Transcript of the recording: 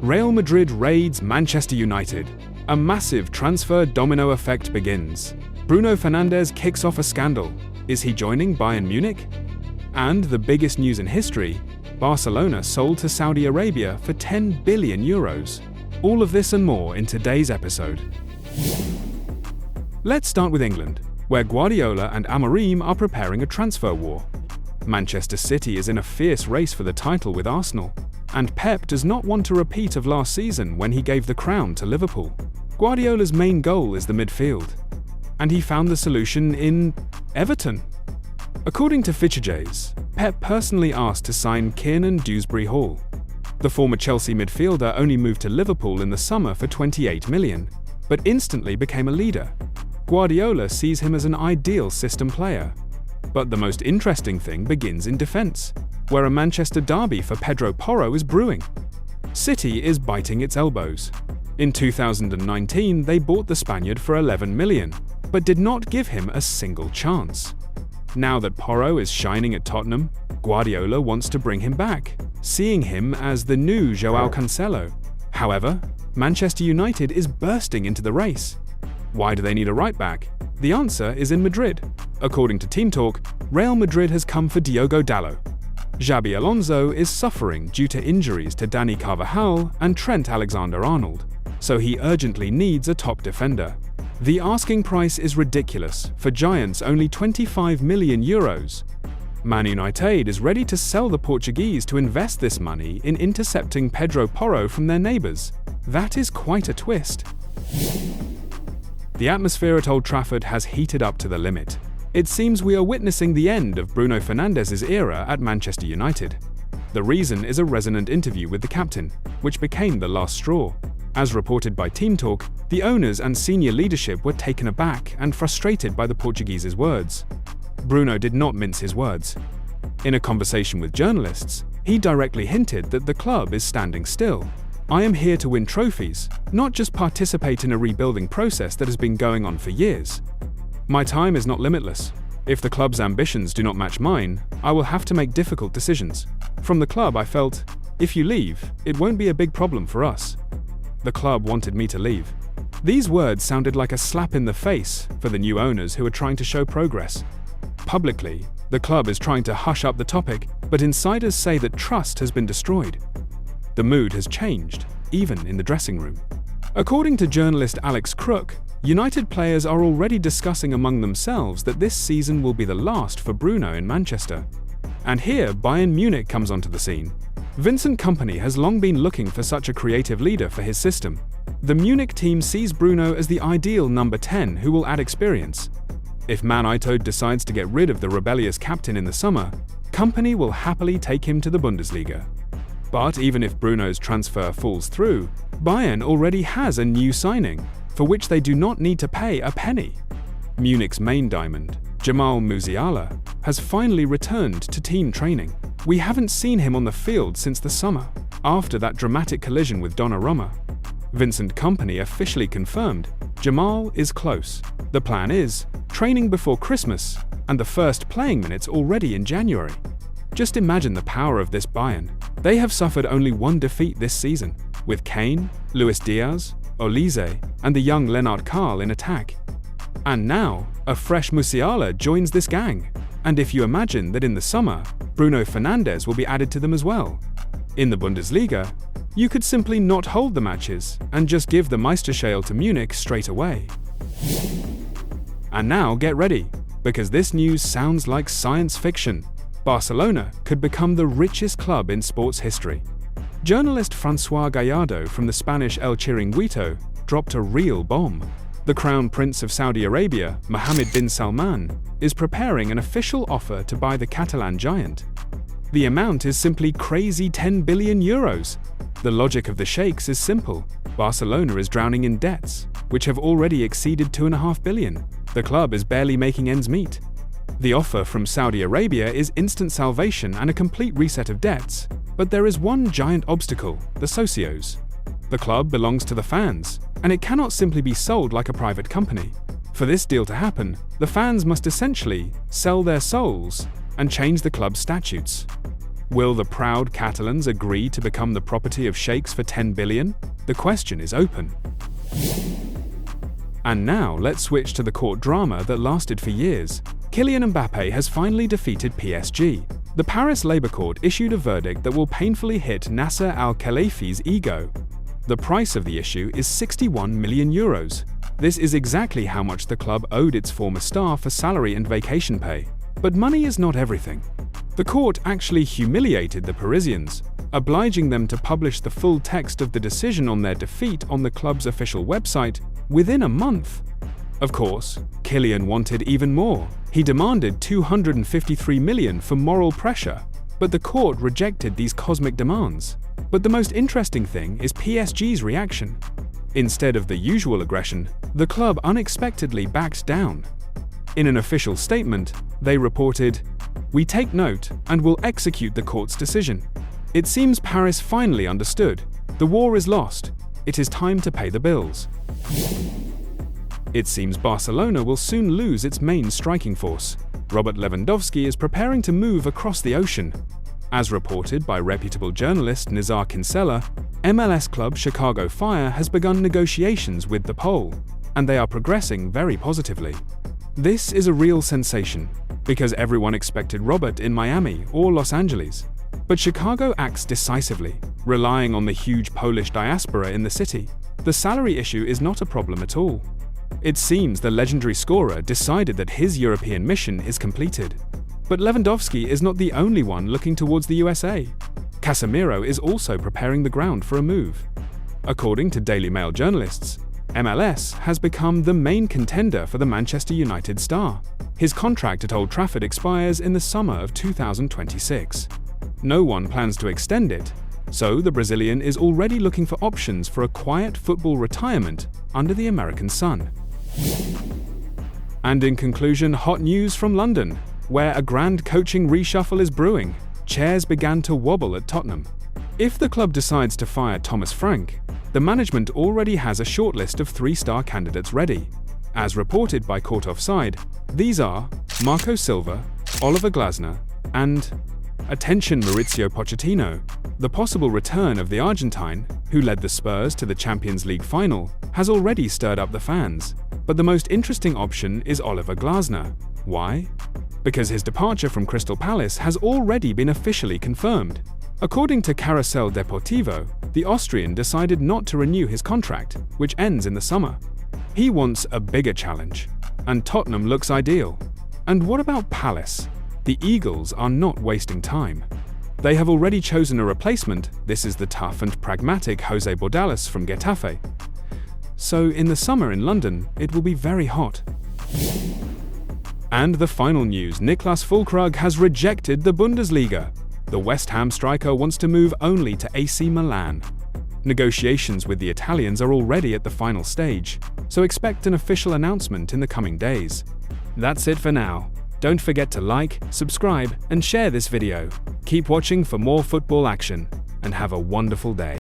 Real Madrid raids Manchester United. A massive transfer domino effect begins. Bruno Fernandes kicks off a scandal. Is he joining Bayern Munich? And the biggest news in history, Barcelona sold to Saudi Arabia for 10 billion euros. All of this and more in today's episode. Let's start with England, where Guardiola and Amorim are preparing a transfer war. Manchester City is in a fierce race for the title with Arsenal, and Pep does not want a repeat of last season when he gave the crown to Liverpool. Guardiola's main goal is the midfield, and he found the solution in Everton. According to Fitchages, Pep personally asked to sign Kiernan Dewsbury-Hall. The former Chelsea midfielder only moved to Liverpool in the summer for 28 million, but instantly became a leader. Guardiola sees him as an ideal system player. But the most interesting thing begins in defence, where a Manchester derby for Pedro Porro is brewing. City is biting its elbows. In 2019, they bought the Spaniard for 11 million, but did not give him a single chance. Now that Porro is shining at Tottenham, Guardiola wants to bring him back, seeing him as the new Joao Cancelo. However, Manchester United is bursting into the race. Why do they need a right-back? The answer is in Madrid. According to Team Talk, Real Madrid has come for Diogo Dalot. Xabi Alonso is suffering due to injuries to Dani Carvajal and Trent Alexander-Arnold, so he urgently needs a top defender. The asking price is ridiculous, for Giants only 25 million euros. Man Utd is ready to sell the Portuguese to invest this money in intercepting Pedro Porro from their neighbours. That is quite a twist. The atmosphere at Old Trafford has heated up to the limit. It seems we are witnessing the end of Bruno Fernandes' era at Manchester United. The reason is a resonant interview with the captain, which became the last straw. As reported by Team Talk, the owners and senior leadership were taken aback and frustrated by the Portuguese's words. Bruno did not mince his words. In a conversation with journalists, he directly hinted that the club is standing still. "I am here to win trophies, not just participate in a rebuilding process that has been going on for years. My time is not limitless. If the club's ambitions do not match mine, I will have to make difficult decisions. From the club I felt, if you leave, it won't be a big problem for us. The club wanted me to leave." These words sounded like a slap in the face for the new owners who are trying to show progress. Publicly, the club is trying to hush up the topic, but insiders say that trust has been destroyed. The mood has changed, even in the dressing room. According to journalist Alex Crook, United players are already discussing among themselves that this season will be the last for Bruno in Manchester. And here Bayern Munich comes onto the scene. Vincent Kompany has long been looking for such a creative leader for his system. The Munich team sees Bruno as the ideal number 10 who will add experience. If Man Utd decides to get rid of the rebellious captain in the summer, Kompany will happily take him to the Bundesliga. But even if Bruno's transfer falls through, Bayern already has a new signing, for which they do not need to pay a penny. Munich's main diamond, Jamal Musiala, has finally returned to team training. We haven't seen him on the field since the summer, after that dramatic collision with Donnarumma. Vincent Kompany officially confirmed Jamal is close. The plan is training before Christmas and the first playing minutes already in January. Just imagine the power of this Bayern. They have suffered only one defeat this season, with Kane, Luis Diaz, Olise, and the young Lennart Karl in attack. And now, a fresh Musiala joins this gang. And if you imagine that in the summer, Bruno Fernandes will be added to them as well. In the Bundesliga, you could simply not hold the matches and just give the Meisterschale to Munich straight away. And now get ready, because this news sounds like science fiction. Barcelona could become the richest club in sports history. Journalist Francois Gallardo from the Spanish El Chiringuito dropped a real bomb. The Crown Prince of Saudi Arabia, Mohammed bin Salman, is preparing an official offer to buy the Catalan giant. The amount is simply crazy 10 billion euros. The logic of the sheikhs is simple. Barcelona is drowning in debts, which have already exceeded 2.5 billion. The club is barely making ends meet. The offer from Saudi Arabia is instant salvation and a complete reset of debts, but there is one giant obstacle, the socios. The club belongs to the fans, and it cannot simply be sold like a private company. For this deal to happen, the fans must essentially sell their souls and change the club's statutes. Will the proud Catalans agree to become the property of sheikhs for 10 billion? The question is open. And now let's switch to the court drama that lasted for years. Kylian Mbappe has finally defeated PSG. The Paris Labour Court issued a verdict that will painfully hit Nasser Al-Khelaifi's ego. The price of the issue is 61 million euros. This is exactly how much the club owed its former star for salary and vacation pay. But money is not everything. The court actually humiliated the Parisians, obliging them to publish the full text of the decision on their defeat on the club's official website within a month. Of course, Kylian wanted even more. He demanded 253 million for moral pressure, but the court rejected these cosmic demands. But the most interesting thing is PSG's reaction. Instead of the usual aggression, the club unexpectedly backed down. In an official statement, they reported, "We take note and will execute the court's decision. It seems Paris finally understood. The war is lost. It is time to pay the bills." It seems Barcelona will soon lose its main striking force. Robert Lewandowski is preparing to move across the ocean. As reported by reputable journalist Nizar Kinsella, MLS club Chicago Fire has begun negotiations with the Pole, and they are progressing very positively. This is a real sensation, because everyone expected Robert in Miami or Los Angeles. But Chicago acts decisively, relying on the huge Polish diaspora in the city. The salary issue is not a problem at all. It seems the legendary scorer decided that his European mission is completed. But Lewandowski is not the only one looking towards the USA. Casemiro is also preparing the ground for a move. According to Daily Mail journalists, MLS has become the main contender for the Manchester United star. His contract at Old Trafford expires in the summer of 2026. No one plans to extend it, so the Brazilian is already looking for options for a quiet football retirement under the American sun. And in conclusion, hot news from London, where a grand coaching reshuffle is brewing. Chairs began to wobble at Tottenham. If the club decides to fire Thomas Frank, the management already has a shortlist of 3-star candidates ready. As reported by Court Offside, these are Marco Silva, Oliver Glasner, and, attention, Mauricio Pochettino. The possible return of the Argentine, who led the Spurs to the Champions League final, has already stirred up the fans. But the most interesting option is Oliver Glasner. Why? Because his departure from Crystal Palace has already been officially confirmed. According to Carrousel Deportivo, the Austrian decided not to renew his contract, which ends in the summer. He wants a bigger challenge, and Tottenham looks ideal. And what about Palace? The Eagles are not wasting time. They have already chosen a replacement. This is the tough and pragmatic Jose Bordalas from Getafe. So in the summer in London, it will be very hot. And the final news, Niklas Fullkrug has rejected the Bundesliga. The West Ham striker wants to move only to AC Milan. Negotiations with the Italians are already at the final stage, so expect an official announcement in the coming days. That's it for now. Don't forget to like, subscribe, and share this video. Keep watching for more football action, and have a wonderful day.